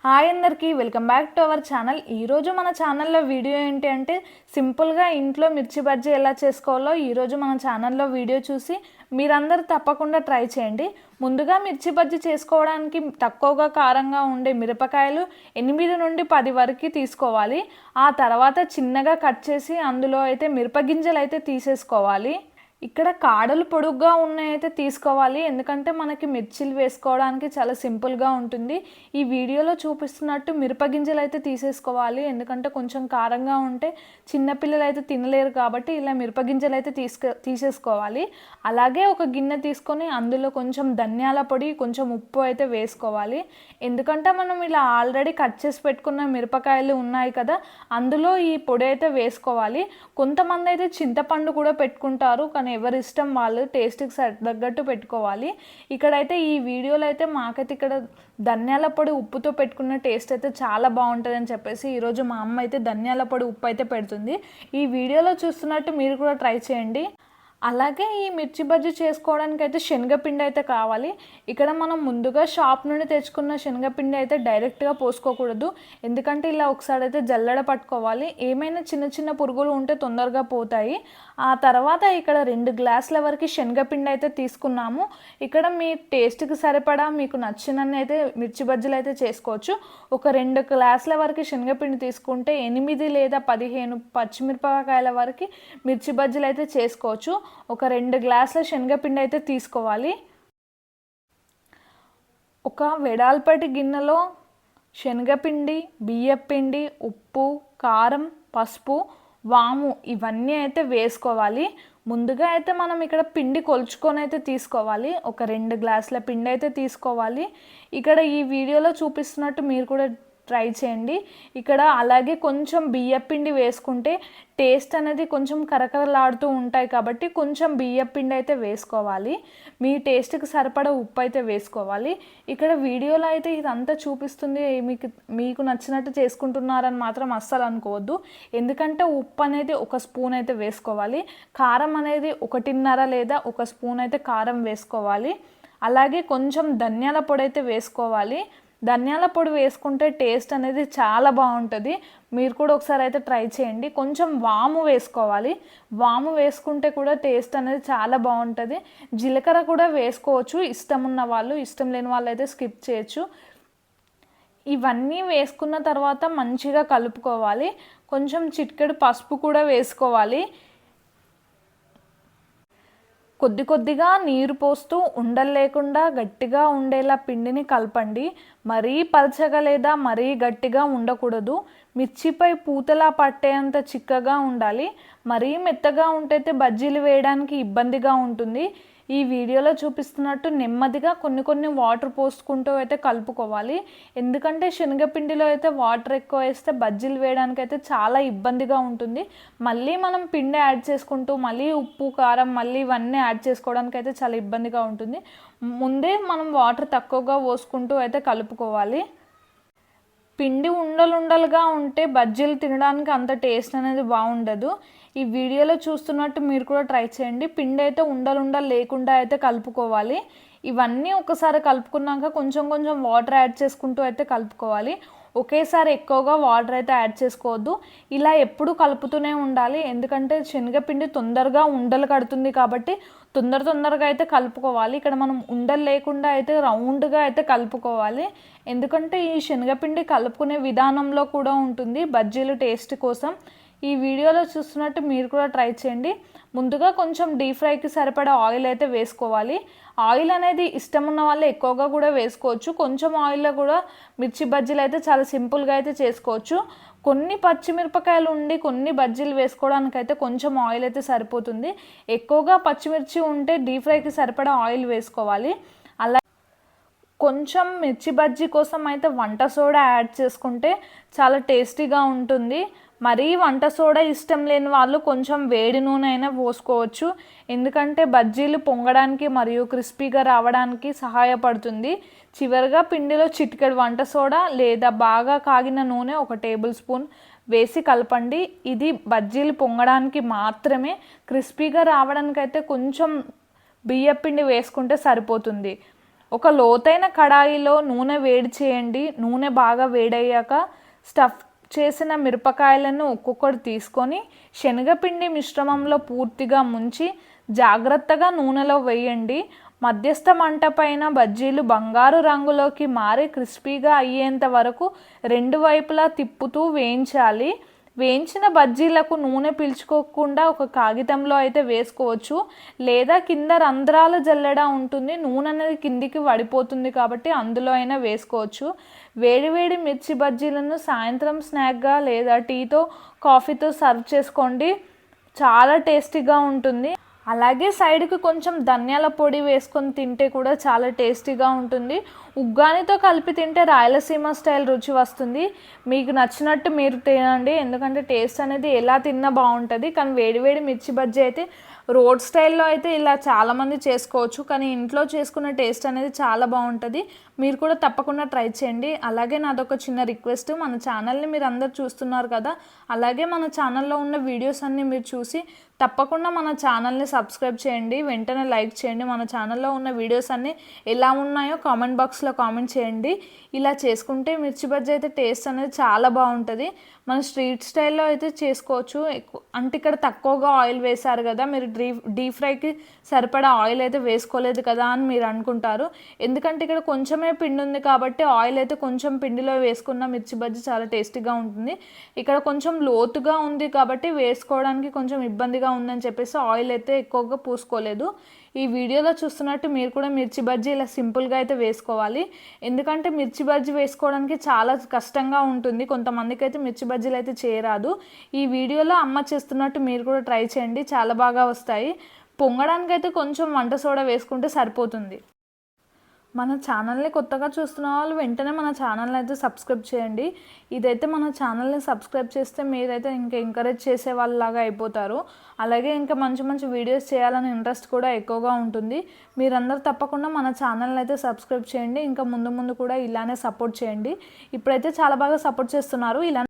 Hi అందరికీ welcome back to our channel. ఈరోజు మన ఛానల్లో వీడియో ఏంటి అంటే సింపుల్గా ఇంట్లో మిర్చి బజ్జీ ఎలా చేసుకోవాలో ఈరోజు మన ఛానల్లో వీడియో చూసి మీరందరూ తప్పకుండా ట్రై చేయండి. ముందుగా మిర్చి బజ్జీ చేసుకోవడానికి తక్కువగా కారంగా ఉండే మిరపకాయలు 8 నుండి 10 వరకు తీసుకోవాలి. ఆ తర్వాత చిన్నగా కట్ చేసి అందులో అయితే మిరపగింజలు అయితే తీసేసుకోవాలి. ఇక్కడ కాడలు పొడుగ్గా ఉన్నాయైతే తీసుకోవాలి, ఎందుకంటే మనకి మిర్చిలు వేసుకోవడానికి చాలా సింపుల్గా ఉంటుంది. ఈ వీడియోలో చూపిస్తున్నట్టు మిరపగింజలు అయితే తీసేసుకోవాలి, ఎందుకంటే కొంచెం కారంగా ఉంటే చిన్నపిల్లలు అయితే తినలేరు కాబట్టి ఇలా మిరపగింజలు అయితే తీసేసుకోవాలి. అలాగే ఒక గిన్నె తీసుకొని అందులో కొంచెం ధనియాల పొడి, కొంచెం ఉప్పు అయితే వేసుకోవాలి. ఎందుకంటే మనం ఇలా ఆల్రెడీ కట్ చేసి పెట్టుకున్న మిరపకాయలు ఉన్నాయి కదా, అందులో ఈ పొడి అయితే వేసుకోవాలి. కొంతమంది అయితే చింతపండు కూడా పెట్టుకుంటారు, కానీ ఎవరి ఇష్టం వాళ్ళు, టేస్ట్కి తగ్గట్టు పెట్టుకోవాలి. ఇక్కడైతే ఈ వీడియోలో అయితే మాకైతే ఇక్కడ ధనియాల పొడి ఉప్పుతో పెట్టుకున్న టేస్ట్ అయితే చాలా బాగుంటుంది అని చెప్పేసి ఈరోజు మా అమ్మ అయితే ధనియాల పొడి ఉప్పు అయితే పెడుతుంది. ఈ వీడియోలో చూస్తున్నట్టు మీరు కూడా ట్రై చేయండి. అలాగే ఈ మిర్చి బజ్జీ చేసుకోవడానికి అయితే శనగపిండి అయితే కావాలి. ఇక్కడ మనం ముందుగా షాప్ నుండి తెచ్చుకున్న శనగపిండి అయితే డైరెక్ట్గా పోసుకోకూడదు, ఎందుకంటే ఇలా ఒకసారి అయితే జల్లెడ పట్టుకోవాలి. ఏమైనా చిన్న చిన్న పురుగులు ఉంటే తొందరగా పోతాయి. ఆ తర్వాత ఇక్కడ 2 గ్లాసుల వరకు శనగపిండి అయితే తీసుకున్నాము. ఇక్కడ మీ టేస్ట్కి సరిపడా మీకు నచ్చినన్ని అయితే మిర్చి బజ్జీలు అయితే చేసుకోవచ్చు. ఒక 2 గ్లాసుల వరకు శనగపిండి తీసుకుంటే 8 లేదా 15 పచ్చిమిరపకాయల వరకు మిర్చి బజ్జీలు అయితే చేసుకోవచ్చు. ఒక 2 గ్లాసుల శనగపిండి అయితే తీసుకోవాలి. ఒక వెడల్పటి గిన్నెలో శనగపిండి, బియ్యపిండి, ఉప్పు, కారం, పసుపు, వాము ఇవన్నీ అయితే వేసుకోవాలి. ముందుగా అయితే మనం ఇక్కడ పిండి కొలుచుకొని అయితే తీసుకోవాలి. ఒక 2 గ్లాసుల పిండి అయితే తీసుకోవాలి. ఇక్కడ ఈ వీడియోలో చూపిస్తున్నట్టు మీరు కూడా ట్రై చేయండి. ఇక్కడ అలాగే కొంచెం బియ్యపిండి వేసుకుంటే టేస్ట్ అనేది కొంచెం కరకరలాడుతూ ఉంటాయి కాబట్టి కొంచెం బియ్యపిండి అయితే వేసుకోవాలి. మీ టేస్ట్కి సరిపడా ఉప్పు అయితే వేసుకోవాలి. ఇక్కడ వీడియోలో అయితే ఇదంతా చూపిస్తుంది మీకు నచ్చినట్టు చేసుకుంటున్నారని మాత్రం అస్సలు అనుకోవద్దు, ఎందుకంటే ఉప్పు అనేది 1 స్పూన్ అయితే వేసుకోవాలి. కారం అనేది 1.5 లేదా 1 స్పూన్ అయితే కారం వేసుకోవాలి. అలాగే కొంచెం ధనియాల పొడి అయితే వేసుకోవాలి. ధనియాల పొడి వేసుకుంటే టేస్ట్ అనేది చాలా బాగుంటుంది. మీరు కూడా ఒకసారి అయితే ట్రై చేయండి. కొంచెం వాము వేసుకోవాలి. వాము వేసుకుంటే కూడా టేస్ట్ అనేది చాలా బాగుంటుంది. జీలకర్ర కూడా వేసుకోవచ్చు, ఇష్టం ఉన్న వాళ్ళు. ఇష్టం లేని వాళ్ళు అయితే స్కిప్ చేయొచ్చు. ఇవన్నీ వేసుకున్న తర్వాత మంచిగా కలుపుకోవాలి. కొంచెం చిటికెడు పసుపు కూడా వేసుకోవాలి. కొద్దిగా నీరు పోస్తూ ఉండలు లేకుండా గట్టిగా ఉండేలా పిండిని కలపండి. మరీ పలచగా లేదా మరీ గట్టిగా ఉండకూడదు. మిర్చిపై పూతలా పట్టేంత చిక్కగా ఉండాలి. మరీ మెత్తగా ఉంటైతే బజ్జీలు వేయడానికి ఇబ్బందిగా ఉంటుంది. ఈ వీడియోలో చూపిస్తున్నట్టు నెమ్మదిగా కొన్ని వాటర్ పోసుకుంటూ అయితే కలుపుకోవాలి, ఎందుకంటే శనగపిండిలో అయితే వాటర్ ఎక్కువ వేస్తే బజ్జీలు వేయడానికి అయితే చాలా ఇబ్బందిగా ఉంటుంది. మళ్ళీ మనం పిండి యాడ్ చేసుకుంటూ మళ్ళీ ఉప్పు, కారం మళ్ళీ ఇవన్నీ యాడ్ చేసుకోవడానికి అయితే చాలా ఇబ్బందిగా ఉంటుంది. ముందే మనం వాటర్ తక్కువగా పోసుకుంటూ అయితే కలుపుకోవాలి. పిండి ఉండలుగా ఉంటే బజ్జీలు తినడానికి అంత టేస్ట్ అనేది బాగుండదు. ఈ వీడియోలో చూస్తున్నట్టు మీరు కూడా ట్రై చేయండి. పిండి అయితే ఉండలు లేకుండా అయితే కలుపుకోవాలి. ఇవన్నీ ఒకసారి కలుపుకున్నాక కొంచెం వాటర్ యాడ్ చేసుకుంటూ అయితే కలుపుకోవాలి. ఒకేసారి ఎక్కువగా వాటర్ అయితే యాడ్ చేసుకోవద్దు. ఇలా ఎప్పుడు కలుపుతూనే ఉండాలి, ఎందుకంటే శనగపిండి తొందరగా ఉండలు కడుతుంది కాబట్టి తొందరగా అయితే కలుపుకోవాలి. ఇక్కడ మనం ఉండలు లేకుండా అయితే రౌండ్గా అయితే కలుపుకోవాలి, ఎందుకంటే ఈ శనగపిండి కలుపుకునే విధానంలో కూడా ఉంటుంది బజ్జీలు టేస్ట్ కోసం. ఈ వీడియోలో చూస్తున్నట్టు మీరు కూడా ట్రై చేయండి. ముందుగా కొంచెం డీప్ ఫ్రైకి సరిపడా ఆయిల్ అయితే వేసుకోవాలి. ఆయిల్ అనేది ఇష్టం ఉన్న వాళ్ళు ఎక్కువగా కూడా వేసుకోవచ్చు. కొంచెం ఆయిల్లో కూడా మిర్చి బజ్జీలు అయితే చాలా సింపుల్గా అయితే చేసుకోవచ్చు. కొన్ని పచ్చిమిరపకాయలు ఉండి కొన్ని బజ్జీలు వేసుకోవడానికి అయితే కొంచెం ఆయిల్ అయితే సరిపోతుంది. ఎక్కువగా పచ్చిమిర్చి ఉంటే డీప్ ఫ్రైకి సరిపడా ఆయిల్ వేసుకోవాలి. అలా కొంచెం మిర్చి బజ్జీ కోసం అయితే వంట సోడా యాడ్ చేసుకుంటే చాలా టేస్టీగా ఉంటుంది. మరీ వంట సోడా ఇష్టం లేని వాళ్ళు కొంచెం వేడి నూనె అయినా పోసుకోవచ్చు, ఎందుకంటే బజ్జీలు పొంగడానికి మరియు క్రిస్పీగా రావడానికి సహాయపడుతుంది. చివరిగా పిండిలో చిటికెడు వంట సోడా లేదా బాగా కాగిన నూనె 1 టేబుల్ స్పూన్ వేసి కలపండి. ఇది బజ్జీలు పొంగడానికి మాత్రమే. క్రిస్పీగా రావడానికి అయితే కొంచెం బియ్యపిండి వేసుకుంటే సరిపోతుంది. ఒక లోతైన కడాయిలో నూనె వేడి చేయండి. నూనె బాగా వేడయ్యాక స్టఫ్ చేసిన మిరపకాయలను ఒక్కొక్కటి తీసుకొని శనగపిండి మిశ్రమంలో పూర్తిగా ముంచి జాగ్రత్తగా నూనెలో వేయండి. మధ్యస్థ మంట పైన బజ్జీలు బంగారు రంగులోకి మారి క్రిస్పీగా అయ్యేంత వరకు రెండు వైపులా తిప్పుతూ వేయించాలి. వేయించిన బజ్జీలకు నూనె పీల్చుకోకుండా ఒక కాగితంలో అయితే వేసుకోవచ్చు, లేదా కింద రంధ్రాల జల్లెడ ఉంటుంది, నూనె అనేది కిందికి పడిపోతుంది కాబట్టి అందులో అయినా వేసుకోవచ్చు. వేడివేడి మిర్చి బజ్జీలను సాయంత్రం స్నాక్గా లేదా టీతో కాఫీతో సర్వ్ చేసుకోండి. చాలా టేస్టీగా ఉంటుంది. అలాగే సైడ్కి కొంచెం ధనియాల పొడి వేసుకొని తింటే కూడా చాలా టేస్టీగా ఉంటుంది. ఉగ్గానితో కలిపి తింటే రాయలసీమ స్టైల్ రుచి వస్తుంది. మీకు నచ్చినట్టు మీరు తినండి, ఎందుకంటే టేస్ట్ అనేది ఎలా తిన్నా బాగుంటుంది. కానీ వేడివేడి మిర్చి బజ్జీ అయితే రోడ్ స్టైల్లో అయితే ఇలా చాలామంది చేసుకోవచ్చు, కానీ ఇంట్లో చేసుకున్న టేస్ట్ అనేది చాలా బాగుంటుంది. మీరు కూడా తప్పకుండా ట్రై చేయండి. అలాగే నాదొక చిన్న రిక్వెస్ట్, మన ఛానల్ని మీరు అందరు చూస్తున్నారు కదా, అలాగే మన ఛానల్లో ఉన్న వీడియోస్ అన్నీ మీరు చూసి తప్పకుండా మన ఛానల్ని సబ్స్క్రైబ్ చేయండి, వెంటనే లైక్ చేయండి. మన ఛానల్లో ఉన్న వీడియోస్ అన్నీ ఎలా ఉన్నాయో కామెంట్ బాక్స్లో కామెంట్ చేయండి. ఇలా చేసుకుంటే మిర్చి బజ్జీ అయితే టేస్ట్ అనేది చాలా బాగుంటుంది. మన స్ట్రీట్ స్టైల్లో అయితే చేసుకోవచ్చు. అంటే ఇక్కడ తక్కువగా ఆయిల్ వేశారు కదా, మీరు డీప్ ఫ్రైకి సరిపడా ఆయిల్ అయితే వేసుకోలేదు కదా అని మీరు అనుకుంటారు. ఎందుకంటే ఇక్కడ కొంచెమే పిండి ఉంది కాబట్టి ఆయిల్ అయితే కొంచెం పిండిలో వేసుకున్న మిర్చి బజ్జీ చాలా టేస్టీగా ఉంటుంది. ఇక్కడ కొంచెం లోతుగా ఉంది కాబట్టి వేసుకోవడానికి కొంచెం ఇబ్బందిగా ఉందని చెప్పేసి ఆయిల్ అయితే ఎక్కువగా పూసుకోలేదు. ఈ వీడియోలో చూస్తున్నట్టు మీరు కూడా మిర్చి బజ్జీ ఇలా సింపుల్గా అయితే వేసుకోవాలి. ఎందుకంటే మిర్చి బజ్జీ వేసుకోవడానికి చాలా కష్టంగా ఉంటుంది, కొంతమందికి అయితే మిర్చి బజ్జీలు అయితే చేయరాదు. ఈ వీడియోలో అమ్మ చేస్తున్నట్టు మీరు కూడా ట్రై చేయండి, చాలా బాగా వస్తాయి. పొంగడానికి అయితే కొంచెం వంట సోడా వేసుకుంటే సరిపోతుంది. మన ఛానల్ని కొత్తగా చూస్తున్న వాళ్ళు వెంటనే మన ఛానల్ని అయితే సబ్స్క్రైబ్ చేయండి. ఇదైతే మన ఛానల్ని సబ్స్క్రైబ్ చేస్తే మీరైతే ఇంకా ఎంకరేజ్ చేసే వాళ్ళలాగా అయిపోతారు. అలాగే ఇంకా మంచి మంచి వీడియోస్ చేయాలని ఇంట్రెస్ట్ కూడా ఎక్కువగా ఉంటుంది. మీరందరూ తప్పకుండా మన ఛానల్ని అయితే సబ్స్క్రైబ్ చేయండి. ఇంకా ముందు ముందు కూడా ఇలానే సపోర్ట్ చేయండి. ఇప్పుడైతే చాలా బాగా సపోర్ట్ చేస్తున్నారు. ఇలా